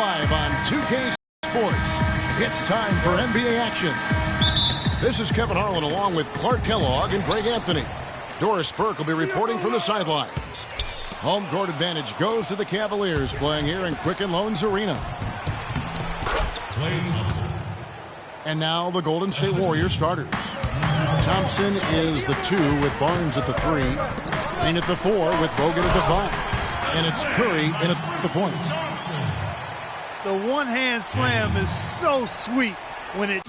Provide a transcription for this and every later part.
live on 2K Sports. It's time for NBA action. This is Kevin Harlan along with Clark Kellogg and Greg Anthony. Doris Burke will be reporting from the sidelines. Home court advantage goes to the Cavaliers playing here in Quicken Loans Arena. And now the Golden State Warriors starters. Thompson is the 2 with Barnes at the 3. Green at the 4 with Bogut at the 5. And it's Curry in at the point. The one-hand slam is so sweet when it...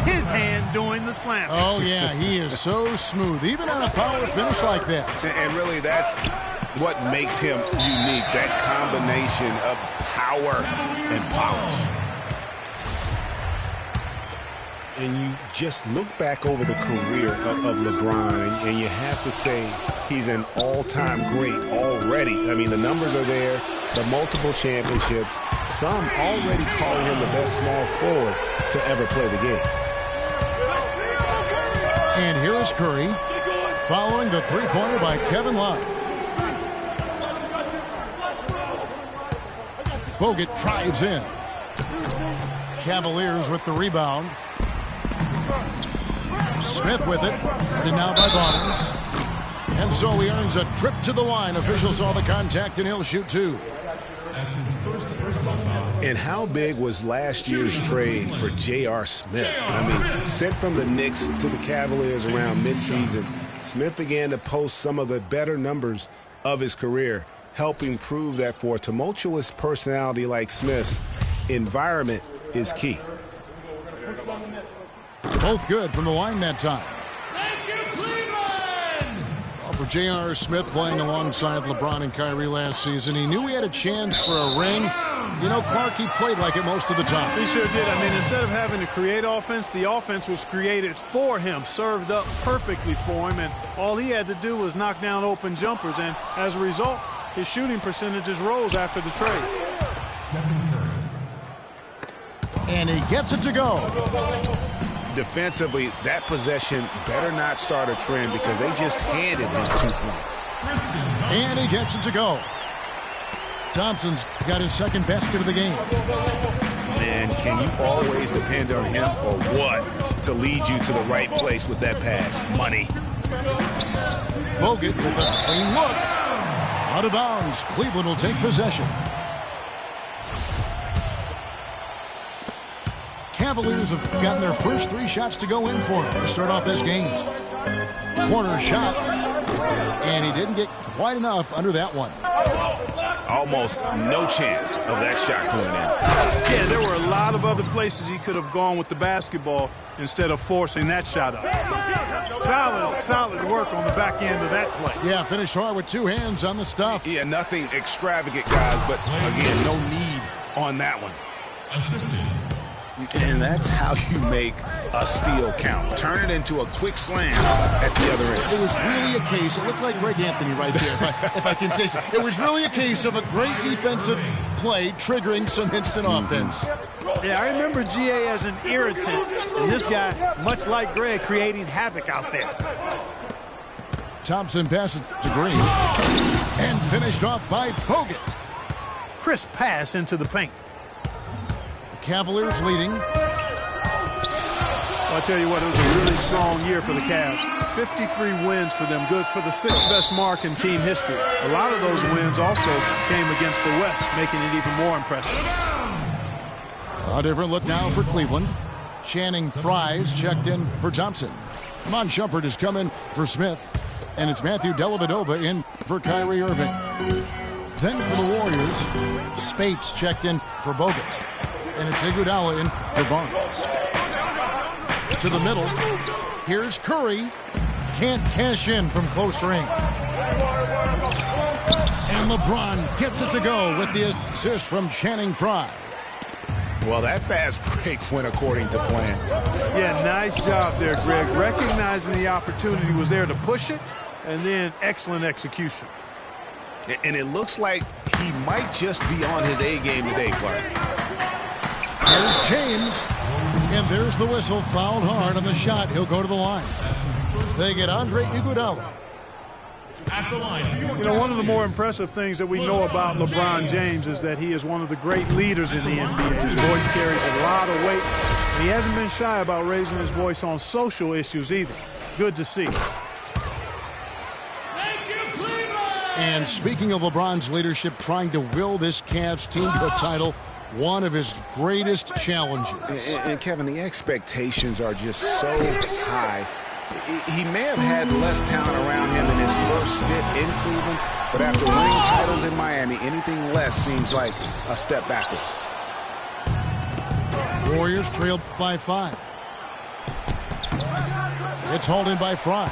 His hand doing the slam. Oh, yeah, he is so smooth, even on a power finish like that. And really, that's what makes him unique, that combination of power and polish. And you just look back over the career of LeBron, and you have to say he's an all-time great already. I mean, the numbers are there, the multiple championships. Some already calling him the best small forward to ever play the game. And here is Curry, following the three-pointer by Kevin Love. Bogut drives in. Cavaliers with the rebound. Smith with it, and now by Barnes. And so he earns a trip to the line. Officials saw the contact, and he'll shoot 2. And how big was last year's trade for J.R. Smith? I mean, sent from the Knicks to the Cavaliers around midseason, Smith began to post some of the better numbers of his career, helping prove that for a tumultuous personality like Smith's, environment is key. Both good from the line that time. Thank you, Cleveland! Well, for J.R. Smith playing alongside LeBron and Kyrie last season, he knew he had a chance for a ring. You know, Clark, he played like it most of the time. He sure did. I mean, instead of having to create offense, the offense was created for him, served up perfectly for him, and all he had to do was knock down open jumpers, and as a result, his shooting percentages rose after the trade. And he gets it to go. Defensively, that possession better not start a trend because they just handed him 2 points. And he gets it to go. Thompson's got his second basket of the game. Man, can you always depend on him or what to lead you to the right place with that pass? Money. Bogut with a clean look. Out of bounds. Cleveland will take possession. Cavaliers have gotten their first 3 shots to go in for him to start off this game. Corner shot. And he didn't get quite enough under that one. Almost no chance of that shot going in. Yeah, there were a lot of other places he could have gone with the basketball instead of forcing that shot up. Solid work on the back end of that play. Yeah, finished hard with 2 hands on the stuff. Yeah, nothing extravagant, guys, but again, no need on that one. And that's how you make a steal count. Turn it into a quick slam at the other end. It was really a case, it looked like Greg Anthony right there, if I can say so. It was really a case of a great defensive play triggering some instant offense. Yeah, I remember GA as an irritant, and this guy, much like Greg, creating havoc out there. Thompson passes to Green, and finished off by Bogut. Crisp pass into the paint. Cavaliers leading. Well, I tell you what, it was a really strong year for the Cavs. 53 wins for them, good for the 6th best mark in team history. A lot of those wins also came against the West, making it even more impressive. A different look now for Cleveland. Channing Frye's checked in for Thompson. Mon Shumpert has come in for Smith. And it's Matthew Dellavedova in for Kyrie Irving. Then for the Warriors, Spates checked in for Bogut. And it's Iguodala in for Barnes. To the middle, here's Curry. Can't cash in from close range. And LeBron gets it to go with the assist from Channing Frye. Well, that fast break went according to plan. Yeah, nice job there, Greg. Recognizing the opportunity was there to push it, and then excellent execution. And it looks like he might just be on his A game today, Clark. There's James. And there's the whistle. Fouled hard on the shot. He'll go to the line. They get Andre Iguodala. At the line. You know, one of the more impressive things that we know about LeBron James is that he is one of the great leaders in the NBA. His voice carries a lot of weight. He hasn't been shy about raising his voice on social issues either. Good to see. Thank you, Cleveland! And speaking of LeBron's leadership, trying to will this Cavs team to a title, one of his greatest challenges. And Kevin, the expectations are just so high. He may have had less talent around him in his first stint in Cleveland, but after winning titles in Miami, anything less seems like a step backwards. Warriors trailed by 5. It's hauled in by Fry.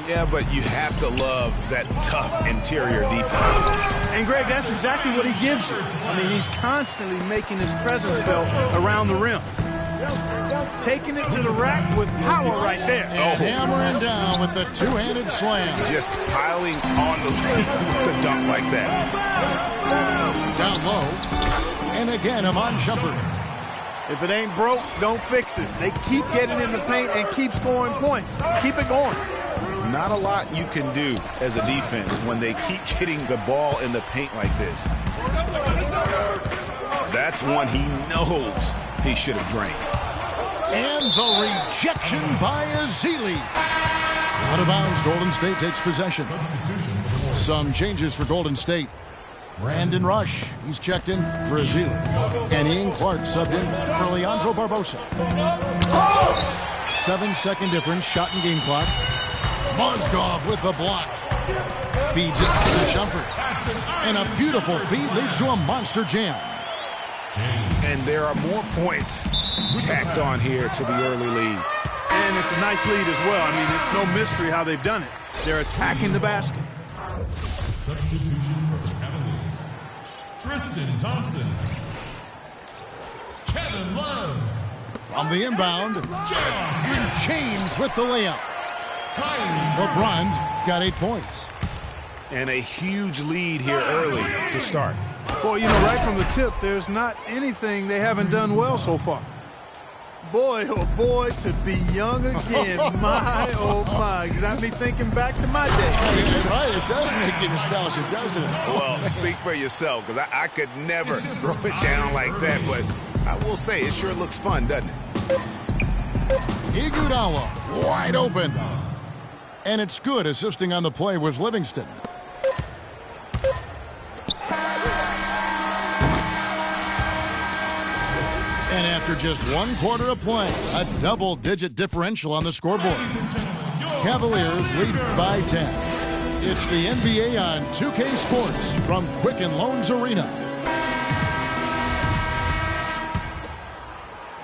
Yeah, but you have to love that tough interior defense. And, Greg, that's exactly what he gives you. I mean, he's constantly making his presence felt around the rim. Taking it to the rack with power right there. And hammering down with the two-handed slam. Just piling on the to dunk like that. Down low. And again, Amon Shumpert. If it ain't broke, don't fix it. They keep getting in the paint and keep scoring points. Keep it going. Not a lot you can do as a defense when they keep getting the ball in the paint like this. That's one he knows he should have drained. And the rejection by Ezeli. Out of bounds, Golden State takes possession. Some changes for Golden State. Brandon Rush, he's checked in for Ezeli. And Ian Clark subbed in for Leandro Barbosa. 7-second difference, shot and game clock. Mozgov with the block. Feeds it to Shumpert. And a beautiful feed leads to a monster jam. And there are more points tacked on here to the early lead. And it's a nice lead as well. I mean, it's no mystery how they've done it. They're attacking the basket. Substitution for the Cavaliers. Tristan Thompson. Kevin Love. From the inbound. And James with the layup. Kyrie. LeBron's got 8 points. And a huge lead here early to start. Well, you know, right from the tip, there's not anything they haven't done well so far. Boy, oh boy, to be young again. My, oh my. Got me thinking back to my day. Right, it does make you nostalgic, doesn't it? Well, speak for yourself, because I could never throw it down like that, but I will say it sure looks fun, doesn't it? Iguodala, wide open. And it's good. Assisting on the play was Livingston. And after just 1 quarter of play, a double-digit differential on the scoreboard. Cavaliers lead by 10. It's the NBA on 2K Sports from Quicken Loans Arena.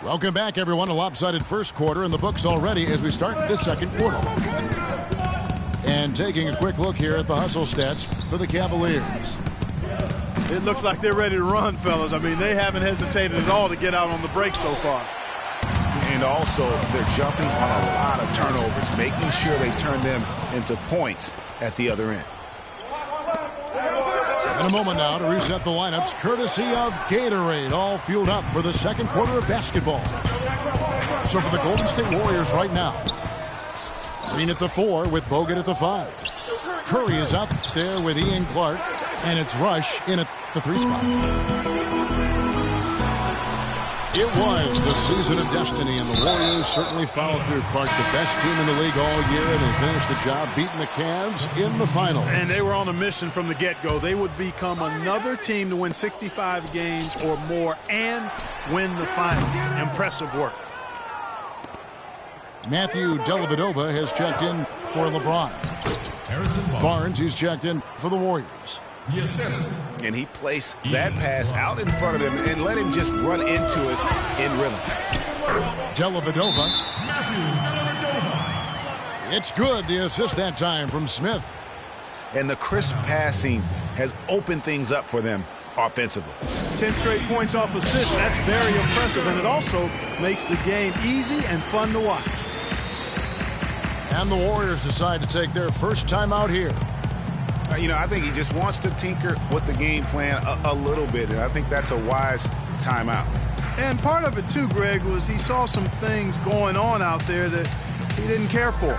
Welcome back, everyone. A lopsided first quarter in the books already as we start the second quarter. And taking a quick look here at the hustle stats for the Cavaliers. It looks like they're ready to run, fellas. I mean, they haven't hesitated at all to get out on the break so far. And also, they're jumping on a lot of turnovers, making sure they turn them into points at the other end. In a moment now to reset the lineups, courtesy of Gatorade, all fueled up for the second quarter of basketball. So for the Golden State Warriors right now, Green at the 4 with Bogut at the 5. Curry is out there with Ian Clark, and it's Rush in at the 3 spot. It was the season of destiny, and the Warriors certainly followed through. Clark, the best team in the league all year, and they finished the job beating the Cavs in the finals. And they were on a mission from the get-go. They would become another team to win 65 games or more and win the finals. Impressive work. Matthew Dellavedova has checked in for LeBron. Barnes, he's checked in for the Warriors. Yes. And he placed that pass out in front of him and let him just run into it in rhythm. Dellavedova. Matthew Dellavedova. It's good, the assist that time from Smith. And the crisp passing has opened things up for them offensively. 10 straight points off assists. That's very impressive, and it also makes the game easy and fun to watch. And the Warriors decide to take their first time out here. I think he just wants to tinker with the game plan a little bit, and I think that's a wise timeout. And part of it, too, Greg, was he saw some things going on out there that he didn't care for.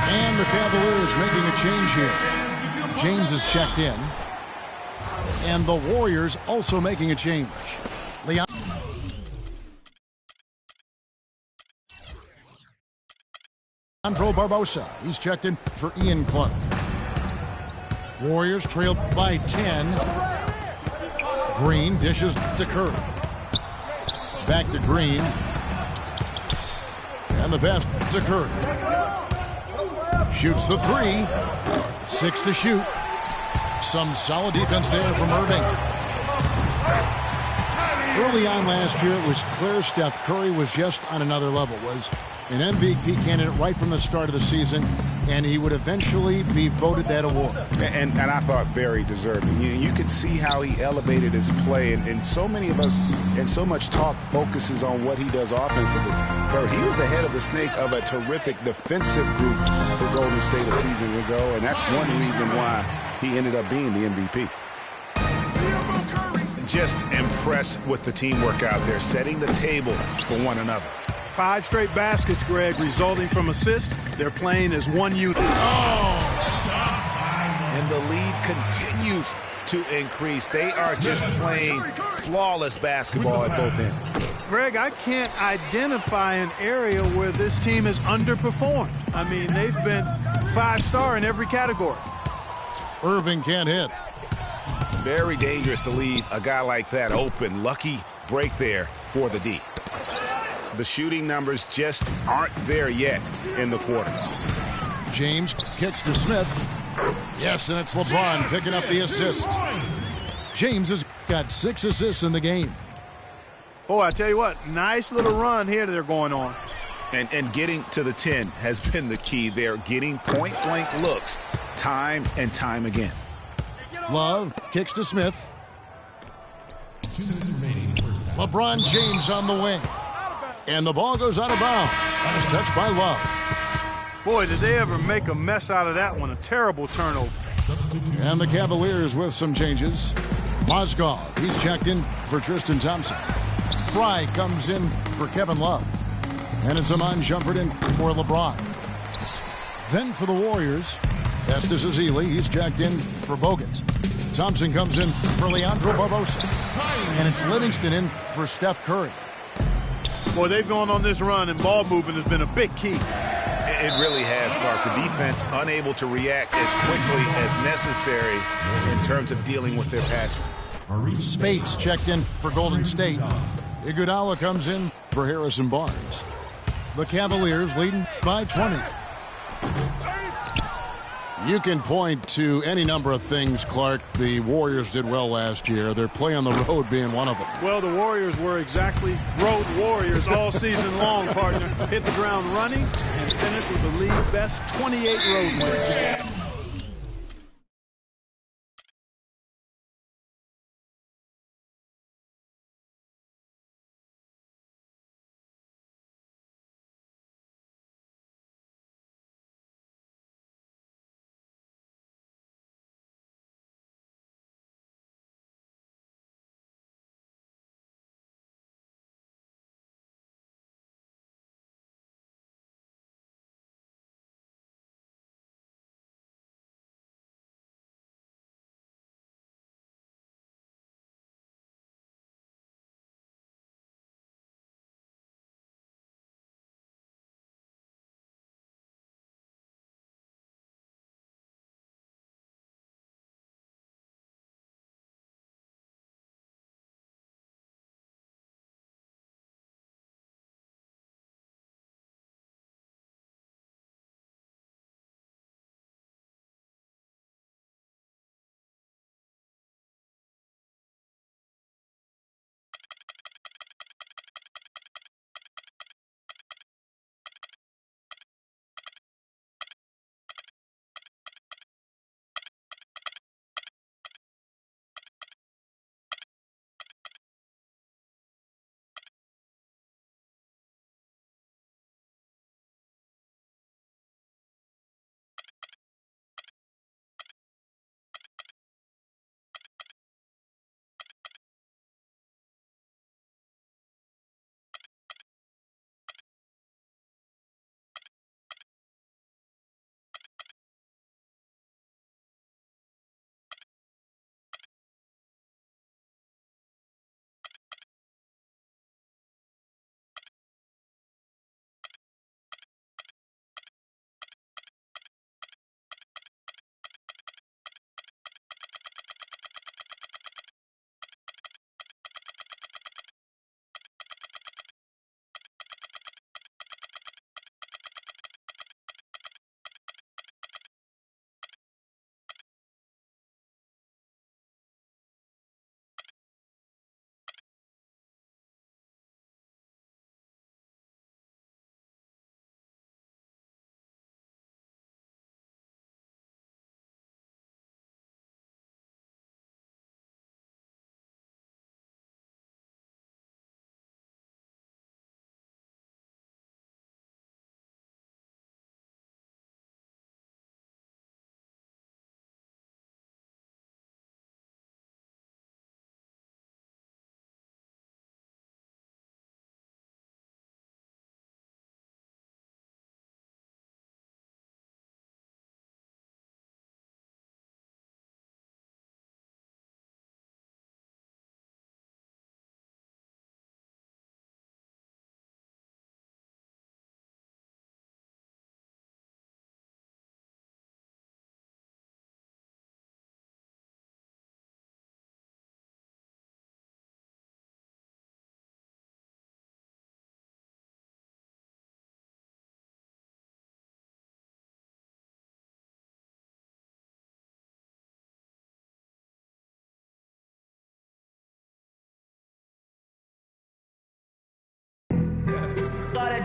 And the Cavaliers making a change here. James is checked in. And the Warriors also making a change. Leandro Barbosa. He's checked in for Ian Clark. Warriors trail by 10. Green dishes to Curry. Back to Green. And the pass to Curry. Shoots the three. 6 to shoot. Some solid defense there from Irving. Early on last year, it was clear Steph Curry was just on another level. Was an MVP candidate right from the start of the season, and he would eventually be voted that award. And I thought very deserving. You could see how he elevated his play, and so many of us, and so much talk focuses on what he does offensively. But he was ahead of the snake of a terrific defensive group for Golden State a season ago, and that's one reason why he ended up being the MVP. Just impressed with the teamwork out there, setting the table for one another. 5 straight baskets, Greg, resulting from assists. They're playing as one unit. And the lead continues to increase. They are just playing flawless basketball at both ends. Greg, I can't identify an area where this team has underperformed. I mean, they've been 5-star in every category. Irving can't hit. Very dangerous to leave a guy like that open. Lucky break there for the D. The shooting numbers just aren't there yet in the quarter. James kicks to Smith. Yes, and it's LeBron picking up the assist. James has got 6 assists in the game. Boy, I tell you what, nice little run here they're going on. And getting to the 10 has been the key. They're getting point-blank looks time and time again. Love kicks to Smith. LeBron James on the wing. And the ball goes out of bounds. That is touched by Love. Boy, did they ever make a mess out of that one. A terrible turnover. And the Cavaliers with some changes. Mozgov, he's checked in for Tristan Thompson. Fry comes in for Kevin Love. And it's Iman Shumpert in for LeBron. Then for the Warriors, Estes Ezeli, he's checked in for Bogut. Thompson comes in for Leandro Barbosa. And it's Livingston in for Steph Curry. Boy, they've gone on this run, and ball movement has been a big key. It really has, Clark. The defense unable to react as quickly as necessary in terms of dealing with their passing. Spates checked in for Golden State. Iguodala comes in for Harrison Barnes. The Cavaliers leading by 20. You can point to any number of things, Clark, the Warriors did well last year. Their play on the road being one of them. Well, the Warriors were exactly road warriors all season long, partner. Hit the ground running and finished with the league best 28 road wins.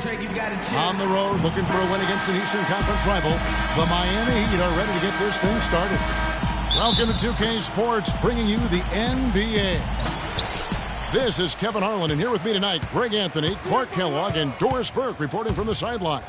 On the road, looking for a win against an Eastern Conference rival. The Miami Heat are ready to get this thing started. Welcome to 2K Sports, bringing you the NBA. This is Kevin Harlan, and here with me tonight, Greg Anthony, Clark Kellogg, and Doris Burke reporting from the sideline.